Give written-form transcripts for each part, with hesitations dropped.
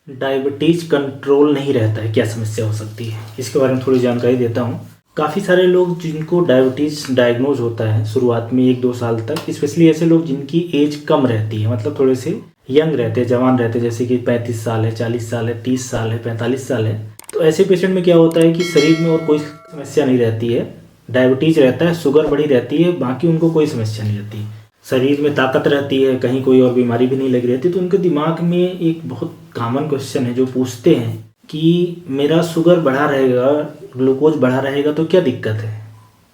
Diabetes control नहीं रहता है, क्या समस्या हो सकती है, इसके बारे में थोड़ी जानकारी देता हूँ। काफ़ी सारे लोग जिनको डायबिटीज़ डायग्नोज होता है शुरुआत में 1-2 साल तक, स्पेशली ऐसे लोग जिनकी एज कम रहती है, मतलब थोड़े से यंग रहते हैं, जवान रहते हैं, जैसे कि 35 साल है, 40 साल है, 30 साल है, 45 साल है। तो ऐसे पेशेंट में क्या होता है कि शरीर में और कोई समस्या नहीं रहती है, डायबिटीज़ रहता है, शुगर बढ़ी रहती है, बाकी उनको कोई समस्या नहीं रहती, शरीर में ताकत रहती है, कहीं कोई और बीमारी भी नहीं लगी रहती। तो उनके दिमाग में एक बहुत कॉमन क्वेश्चन है जो पूछते हैं कि मेरा शुगर बढ़ा रहेगा, ग्लूकोज बढ़ा रहेगा तो क्या दिक्कत है?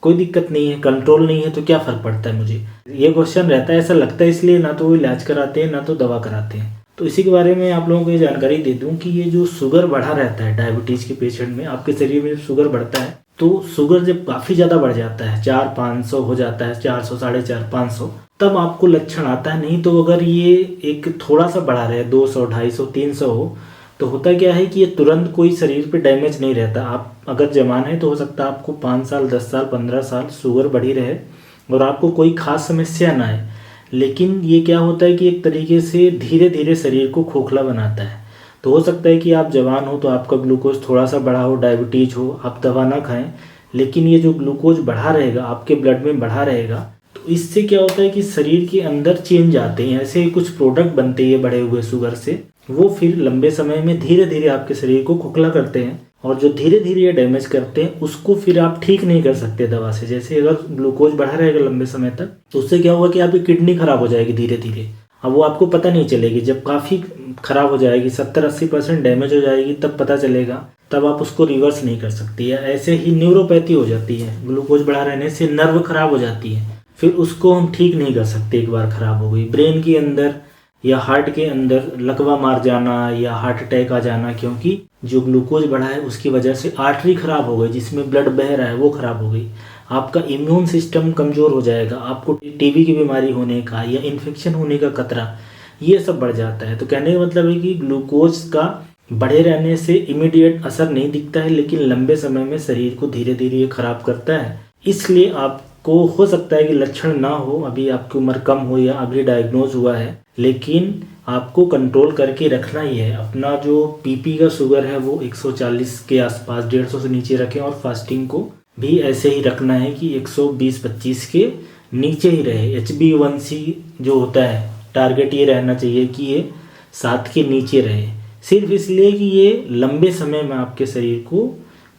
कोई दिक्कत नहीं है, कंट्रोल नहीं है तो क्या फ़र्क पड़ता है मुझे? ये क्वेश्चन रहता है, ऐसा लगता है, इसलिए ना तो वो इलाज कराते हैं ना तो दवा कराते हैं। तो इसी के बारे में आप लोगों को ये जानकारी दे दूं कि ये जो शुगर बढ़ा रहता है डायबिटीज़ के पेशेंट में, आपके शरीर में जब शुगर बढ़ता है तो शुगर जब काफ़ी ज़्यादा बढ़ जाता है, 400-500 हो जाता है, 400, 450-500, तब आपको लक्षण आता है। नहीं तो अगर ये एक थोड़ा सा बढ़ा रहे, 200, 250, 300 हो, तो होता क्या है कि ये तुरंत कोई शरीर पे डैमेज नहीं रहता। आप अगर जवान है तो हो सकता है आपको 5 साल, 10 साल, 15 साल शुगर बढ़ी रहे और आपको कोई खास समस्या ना आए, लेकिन ये क्या होता है कि एक तरीके से धीरे धीरे शरीर को खोखला बनाता है। तो हो सकता है कि आप जवान हो तो आपका ग्लूकोज थोड़ा सा बढ़ा हो, डायबिटीज हो, आप दवा ना खाएं, लेकिन ये जो ग्लूकोज बढ़ा रहेगा, आपके ब्लड में बढ़ा रहेगा, तो इससे क्या होता है कि शरीर के अंदर चेंज आते हैं, ऐसे ही कुछ प्रोडक्ट बनते हैं बढ़े हुए शुगर से, वो फिर लंबे समय में धीरे धीरे आपके शरीर को खोखला करते हैं, और जो धीरे धीरे ये डैमेज करते हैं उसको फिर आप ठीक नहीं कर सकते दवा से। जैसे अगर ग्लूकोज बढ़ा रहेगा लंबे समय तक तो उससे क्या होगा कि आपकी किडनी खराब हो जाएगी धीरे धीरे। अब वो आपको पता नहीं चलेगी, जब काफ़ी खराब हो जाएगी, 70-80% डैमेज हो जाएगी, तब पता चलेगा, तब आप उसको रिवर्स नहीं कर सकती है। ऐसे ही न्यूरोपैथी हो जाती है, ग्लूकोज बढ़ा रहने से नर्व खराब हो जाती है, फिर उसको हम ठीक नहीं कर सकते। एक बार खराब हो गई, ब्रेन के अंदर या हार्ट के अंदर लकवा मार जाना या हार्ट अटैक आ जाना, क्योंकि जो ग्लूकोज बढ़ा है उसकी वजह से आर्टरी खराब हो गई, जिसमें ब्लड बह रहा है वो खराब हो गई, आपका इम्यून सिस्टम कमज़ोर हो जाएगा, आपको टीबी की बीमारी होने का या इन्फेक्शन होने का खतरा, ये सब बढ़ जाता है। तो कहने का मतलब है कि ग्लूकोज का बढ़े रहने से इमीडिएट असर नहीं दिखता है, लेकिन लंबे समय में शरीर को धीरे धीरे ये खराब करता है। इसलिए आपको हो सकता है कि लक्षण ना हो, अभी आपकी उम्र कम हो या अभी डायग्नोज हुआ है, लेकिन आपको कंट्रोल करके रखना ही है। अपना जो पीपी का शुगर है वो 140 के आसपास, 150 से नीचे रखें, और फास्टिंग को भी ऐसे ही रखना है कि 120-25 के नीचे ही रहे। HbA1c जो होता है, टारगेट ये रहना चाहिए कि ये 7 के नीचे रहे, सिर्फ इसलिए कि ये लंबे समय में आपके शरीर को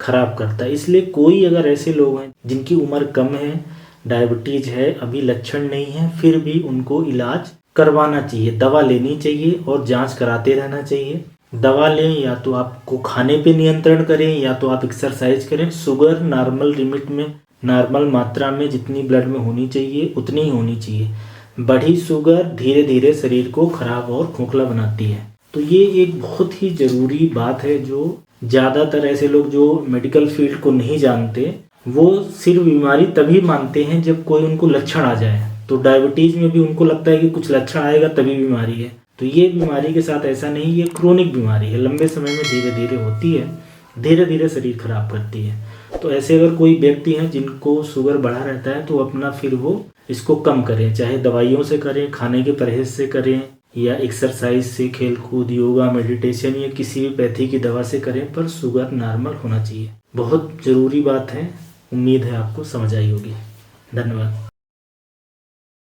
खराब करता है। इसलिए कोई अगर ऐसे लोग हैं जिनकी उम्र कम है, डायबिटीज है, अभी लक्षण नहीं है, फिर भी उनको इलाज करवाना चाहिए, दवा लेनी चाहिए और जांच कराते रहना चाहिए। दवा लें या तो आपको खाने पे नियंत्रण करें या तो आप एक्सरसाइज करें। शुगर नॉर्मल लिमिट में, नॉर्मल मात्रा में जितनी ब्लड में होनी चाहिए उतनी ही होनी चाहिए। बढ़ी शुगर धीरे धीरे शरीर को खराब और खोखला बनाती है। तो ये एक बहुत ही ज़रूरी बात है जो ज़्यादातर ऐसे लोग जो मेडिकल फील्ड को नहीं जानते, वो सिर्फ बीमारी तभी मानते हैं जब कोई उनको लक्षण आ जाए। तो डायबिटीज़ में भी उनको लगता है कि कुछ लक्षण आएगा तभी बीमारी है, तो ये बीमारी के साथ ऐसा नहीं, ये क्रोनिक बीमारी है, लंबे समय में धीरे धीरे होती है, धीरे धीरे शरीर खराब करती है। तो ऐसे अगर कोई व्यक्ति हैं जिनको शुगर बढ़ा रहता है तो अपना फिर वो इसको कम करें, चाहे दवाइयों से करें, खाने के परहेज से करें, या एक्सरसाइज से, खेल कूद, योगा, मेडिटेशन या किसी भी पैथी की दवा से करें, पर शुगर नॉर्मल होना चाहिए। बहुत ज़रूरी बात है। उम्मीद है आपको समझ आई होगी। धन्यवाद।